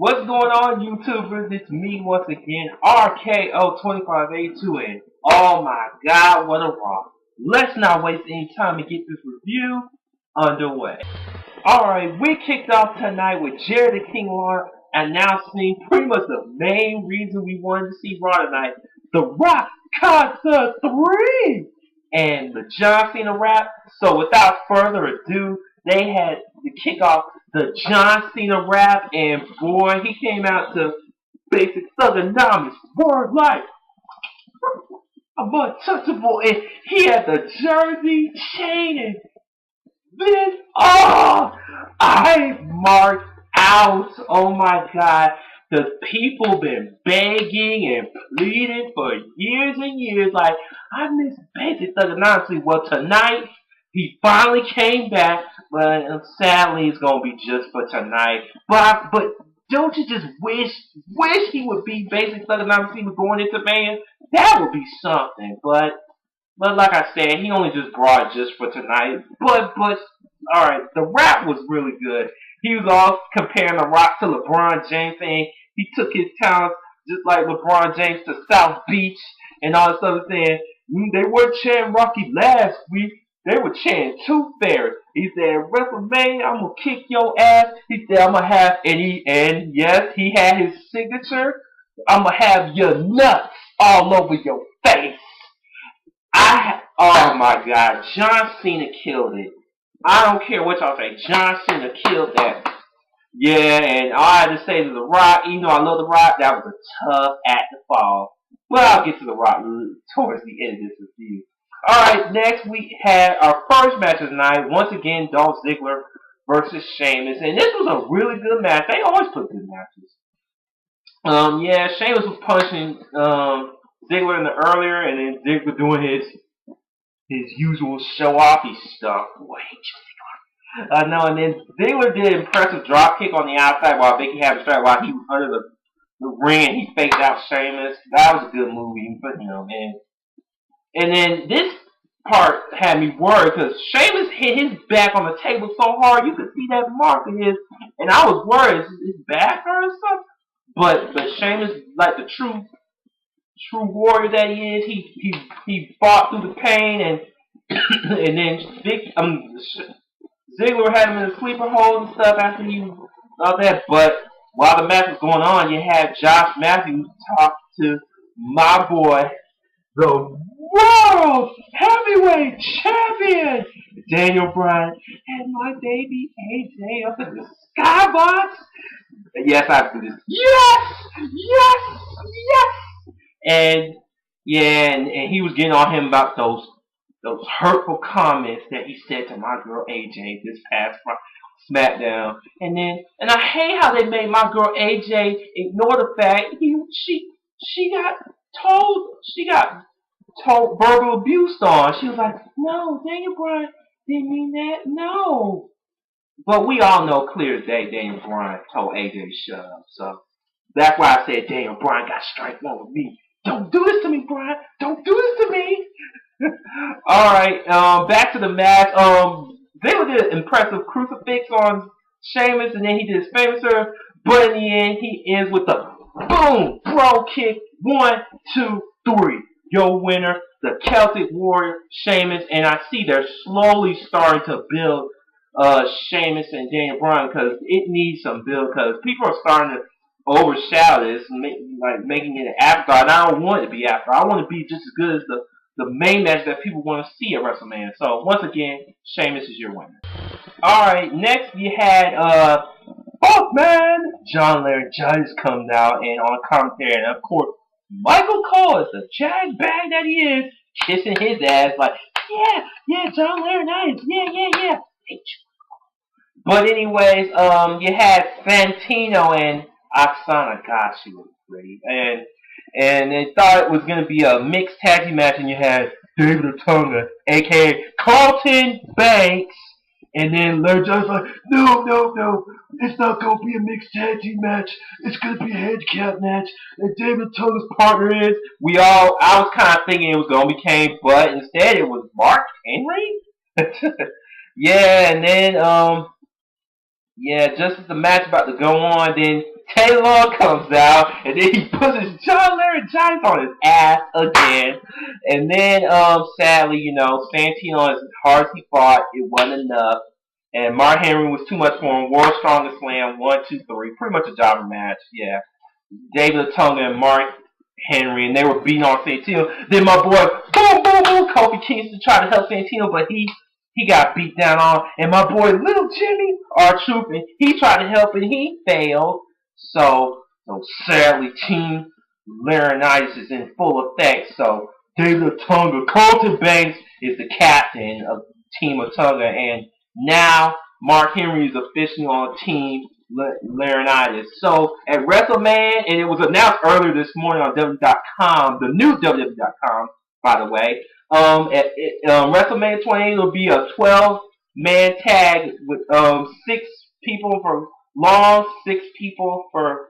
What's going on, YouTubers? It's me once again, RKO2582, and oh my God, what a rock! Let's not waste any time and get this review underway. Alright, we kicked off tonight with Jerry the King Lawler announcing pretty much the main reason we wanted to see Raw tonight: The Rock Concert 3! And the John Cena rap. So without further ado, they had to kick off the John Cena rap, and boy, he came out to Basic Thuganomics WORD LIFE. I'm untouchable, and he had the jersey, chain, and then, I marked out. Oh my God. The people been begging and pleading for years and years. Like, I miss Basic Thuganomics. Well, tonight, he finally came back, but sadly, it's going to be just for tonight. But don't you just wish he would be Basic Thuganomics? He was going into man. That would be something. But like I said, he only just brought it just for tonight. But alright, the rap was really good. He was all comparing The Rock to LeBron James, saying he took his talents just like LeBron James to South Beach and all this other saying, they weren't chanting Rocky last week. They were chanting Tooth Fairy. He said, WrestleMania, I'm going to kick your ass. He said, I'm going to have, and yes, he had his signature. I'm going to have your nuts all over your face. Oh my God, John Cena killed it. I don't care what y'all say. John Cena killed that. Yeah, and all I had to say to The Rock, even though I love The Rock, that was a tough act to follow. Well, I'll get to The Rock towards the end of this review. Alright, next we had our first match of the night. Once again, Dolph Ziggler versus Sheamus. And this was a really good match. They always put good matches. Yeah, Sheamus was punching Ziggler in the earlier, and then Ziggler doing his usual show-offy stuff. No, and then Ziggler did an impressive drop kick on the outside while Vicky had the strap while he was under the ring and he faked out Sheamus. That was a good move, but man. And then this part had me worried because Sheamus hit his back on the table so hard you could see that mark in his, and I was worried, is his back hurt or something? But Sheamus, like the true warrior that he is, he fought through the pain, and and then Ziggler had him in a sleeper hold and stuff after he was all that. But while the match was going on, you had Josh Matthews talk to my boy, the World Heavyweight Champion Daniel Bryan, and my baby AJ up in the skybox. Yes, I do this. Yes. And yeah, and he was getting on him about those hurtful comments that he said to my girl AJ this past SmackDown. And I hate how they made my girl AJ ignore the fact she got told verbal abuse on. She was like, no, Daniel Bryan didn't mean that. No. But we all know clear as day Daniel Bryan told AJ to shut up. So that's why I said Daniel Bryan got strike one with me. Don't do this to me, Bryan. Don't do this to me. Alright, back to the match. They did an impressive crucifix on Sheamus, and then he did his famous serve, but in the end, he ends with the boom, bro kick, 1, 2, 3. Your winner, the Celtic Warrior, Sheamus, and I see they're slowly starting to build Sheamus and Daniel Bryan because it needs some build because people are starting to overshadow this, making it an afterthought. And I don't want it to be after. I want it to be just as good as the main match that people want to see at WrestleMania. So once again, Sheamus is your winner. Alright, next you had Funkman. John Larry Judge comes out and on commentary, and of course Michael Cole is the jag bag that he is, kissing his ass like, yeah, John Larry nice, yeah. But anyways, you had Santino and Oksana. Gosh, she was pretty, and they thought it was going to be a mixed tag team match, and you had David Otunga, aka Carlton Banks, and then Larry John's like, no, it's not going to be a mixed tag team match, it's going to be a handicap match, and David Otunga's partner is, I was kind of thinking it was going to be Kane, but instead it was Mark Henry. Yeah, and then, just as the match about to go on, then Taylor comes out, and then he puts his John Laryngitis on his ass again. And then, sadly, Santino, as hard as he fought, it wasn't enough. And Mark Henry was too much for him. World's Strongest Slam, 1, 2, 3. Pretty much a jobber match, yeah. David Otunga and Mark Henry, and they were beating on Santino. Then my boy, boom, boom, boom, Kofi Kingston tried to help Santino, but he got beat down on. And my boy, Little Jimmy, R-Truth, and he tried to help, and he failed. So sadly, Team Laryngitis is in full effect. So David Otunga, Colton Banks is the captain of Team Otunga, and now Mark Henry is officially on Team Laryngitis. So at WrestleMania, and it was announced earlier this morning on WWE.com, the new WWE.com, by the way. At WrestleMania 28 will be a 12-man tag with 6 people for Long, 6 people for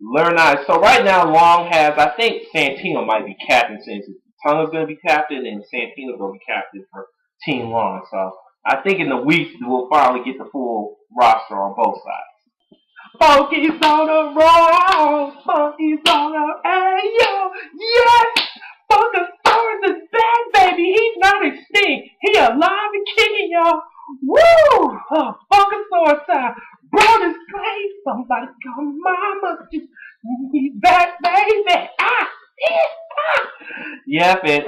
Laryngitis. So right now, Long has, I think Santino might be captain, since Tonga's going to be captain and Santino's going to be captain for Team Long. So I think in the week we'll finally get the full roster on both sides. Funky's on the roll, Funky's on the ayo, yes! Funkasaurus is back, baby. He's not extinct. He alive and kicking, y'all. Woo! Funkasaurus time. Brothers play, somebody call mama. He's back, baby. Yep, and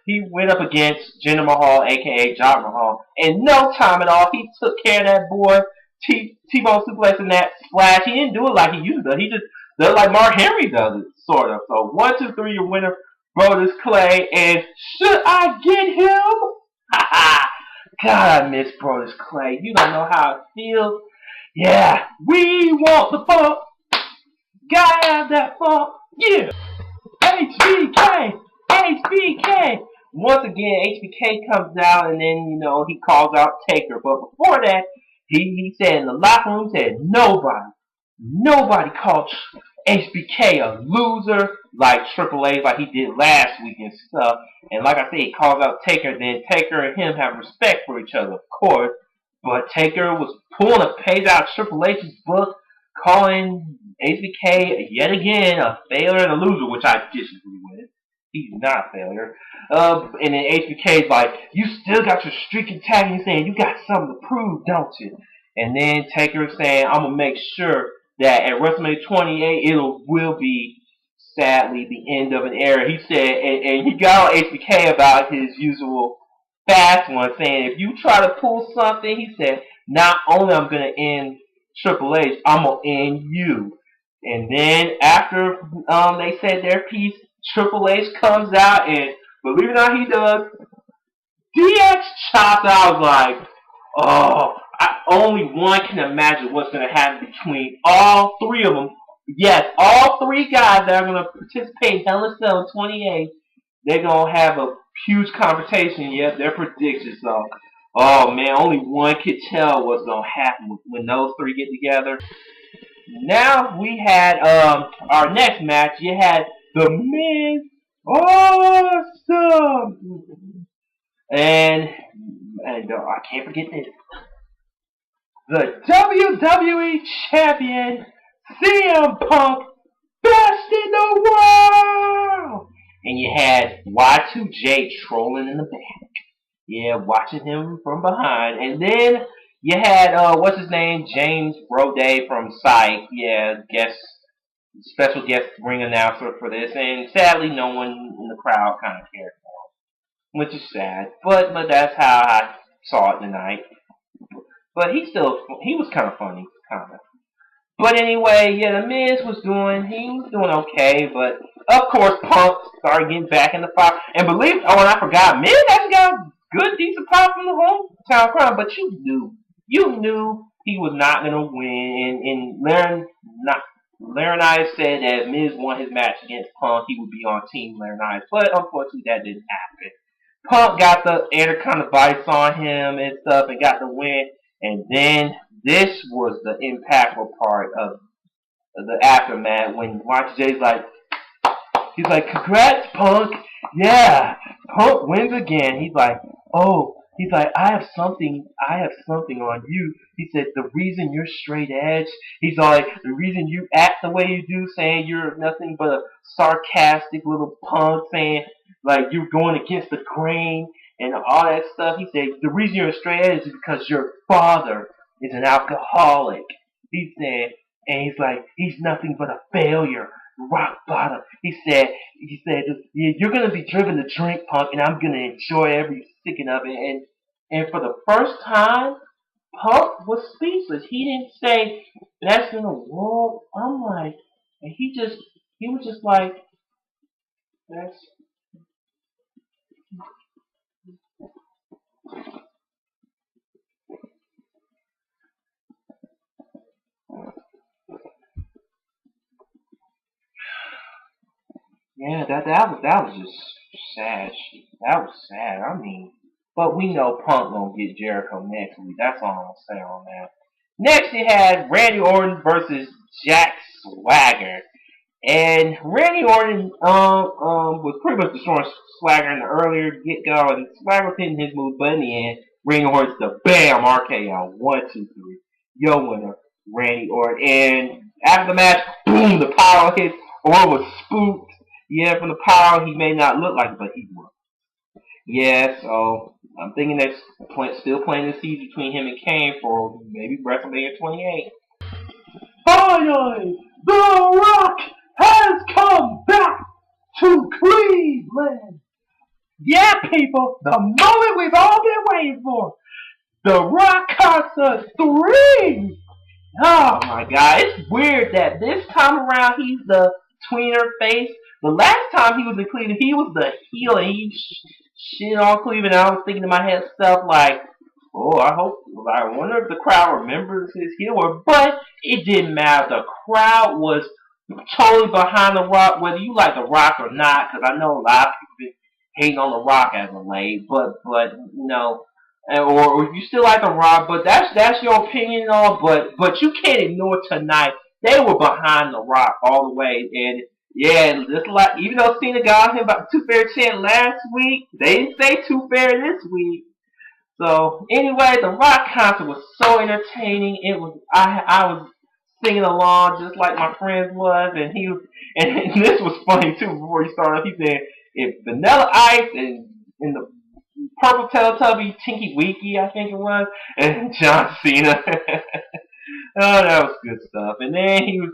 he went up against Jinder Mahal, aka John Mahal, in no time at all. He took care of that boy. T-Bone suplexing that splash. He didn't do it like he used to. He just does it like Mark Henry does it, sort of. So 1, 2, 3, your winner, Brodus Clay. And should I get him? Ha ha! God, I miss Brodus Clay. You don't know how it feels. Yeah, we want the funk. Gotta have that funk. Yeah. HBK! HBK! Once again, HBK comes out, and then, he calls out Taker. But before that, he said in the locker room, said nobody called HBK a loser like Triple H, like he did last week and stuff. And like I said, he calls out Taker. Then Taker and him have respect for each other, of course. But Taker was pulling a page out of Triple H's book, calling HBK yet again a failure and a loser, which I disagree with. He's not a failure. And then HBK's like, you still got your streak intact, and he's saying, you got something to prove, don't you? And then Taker's saying, I'm going to make sure that at WrestleMania 28, it will be, sadly, the end of an era. He said, and he got on HBK about his usual fast one, saying, if you try to pull something, he said, not only I'm going to end Triple H, I'm going to end you. And then after they said their piece, Triple H comes out, and believe it or not, he does. DX chops out. I was like, oh, only one can imagine what's going to happen between all 3 of them. Yes, all 3 guys that are going to participate in Hell in a Cell 28, they're going to have a huge confrontation. Yep, their predictions. So, oh man, only one could tell what's going to happen when those 3 get together. Now we had our next match. You had The Miz, awesome, and I can't forget this. The WWE Champion, CM Punk, best in the world! And you had Y2J trolling in the back. Yeah, watching him from behind. And then you had, what's his name? James Brode from Psych. Yeah, special guest ring announcer for this. And sadly, no one in the crowd kind of cared for him, which is sad. But that's how I saw it tonight. But he was kind of funny, kind of. But anyway, yeah, The Miz was doing okay, but of course Punk started getting back in the fight. And and I forgot, Miz actually got a good, decent pop from the hometown crowd, but you knew he was not going to win. And Laryngitis said that if Miz won his match against Punk, he would be on Team Laryngitis, but unfortunately that didn't happen. Punk got the Anaconda Vice on him and stuff and got the win. And then this was the impactful part of the aftermath when Y2J's like, congrats, Punk. Yeah, Punk wins again. He's like, oh, He's like, I have something on you. He said, the reason you're straight edge, he's like, the reason you act the way you do, saying you're nothing but a sarcastic little punk, saying like you're going against the grain and all that stuff. He said, the reason you're a straight edge is because your father is an alcoholic. He said, and he's like, he's nothing but a failure, rock bottom. He said, "Yeah, you're gonna be driven to drink, punk, and I'm gonna enjoy every second of it." And for the first time, Punk was speechless. He didn't say, "That's gonna world." I'm like, and he was just like, "That's." Yeah, that was just sad. That was sad. I mean, but we know Punk gonna get Jericho next week. That's all I'm gonna say on that. Next, you had Randy Orton versus Jack Swagger. And Randy Orton was pretty much destroying Swagger in the earlier get go, and Swagger was hitting his moves, but in the end, Randy Orton's the bam RKO 1, 2, 3, yo winner, Randy Orton. And after the match, boom, the power hit. Orton was spooked. Yeah, from the power, he may not look like it, but he was. Yeah, so I'm thinking that's still playing the seeds between him and Kane for maybe WrestleMania 28. Finally, The Rock has come back to Cleveland. Yeah, people, the moment we've all been waiting for. The Rock Concert 3. Oh my God, it's weird that this time around he's the tweener face. The last time he was in Cleveland, he was the heel and he shit on Cleveland. I was thinking to my head stuff like, oh, I wonder if the crowd remembers his heel, but it didn't matter. The crowd was totally behind The Rock, whether you like The Rock or not, because I know a lot of people been hating on The Rock as of late, but you know, or you still like The Rock, but that's your opinion and all, but you can't ignore tonight. They were behind The Rock all the way, and yeah, just like even though Cena got him about Too Fair chant last week, they didn't say Too Fair this week. So anyway, the Rock concert was so entertaining. It was I was singing along just like my friends was, and this was funny too. Before he started, he said if Vanilla Ice and the Purple Teletubby Tinky Winky, I think it was, and John Cena. Oh, that was good stuff. And then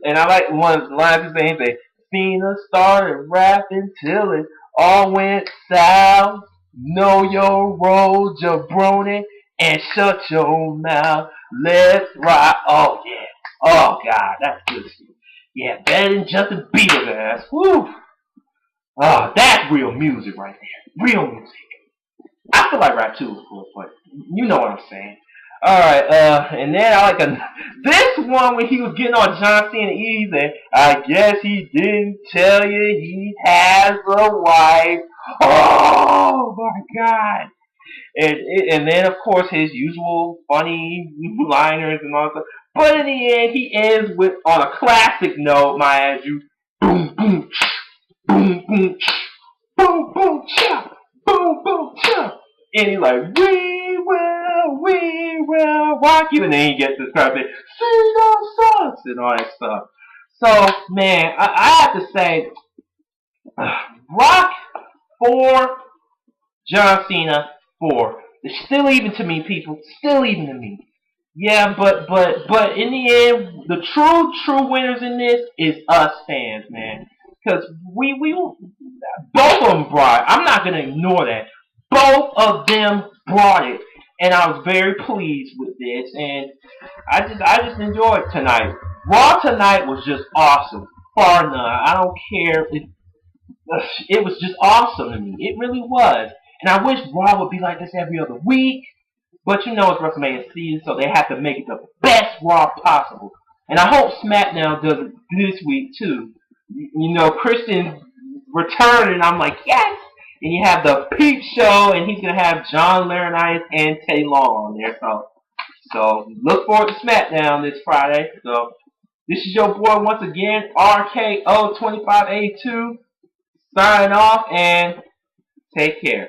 and I like one of the lines he said, Cena started rapping till it all went south. Know your role, jabroni, and shut your mouth. Let's rock. Oh yeah. Oh God, that's good shit. Yeah, better than Justin Bieber's ass. Whew. Oh, that's real music right there. Real music. I feel like rap too, of course, but you know what I'm saying. Alright, and then this one when he was getting on John Cena easy. I guess he didn't tell you he has a wife. Oh my God. And then of course his usual funny liners and all that. But in the end he ends with on a classic note, mind you. Boom boom boom boom boom boom chop boom boom chop. And he's like, we will rock you. And then he gets this crowd saying, see those sucks and all that stuff. So, man, I have to say, Rock 4, John Cena 4. It's still even to me, people. Still even to me. Yeah, but in the end, the true winners in this is us fans, man. Because we both of them brought it. I'm not going to ignore that. Both of them brought it, and I was very pleased with this, and I just enjoyed tonight. Raw tonight was just awesome, far none. I don't care. It was just awesome to me. It really was, and I wish Raw would be like this every other week. But you know it's WrestleMania season, so they have to make it the best Raw possible. And I hope SmackDown does it this week too. You know, Christian returned, and I'm like, yes. And you have the Peep Show, and he's gonna have John Laurinaitis and Teddy Long on there. So look forward to SmackDown this Friday. So this is your boy once again, RKO 2582, signing off, and take care.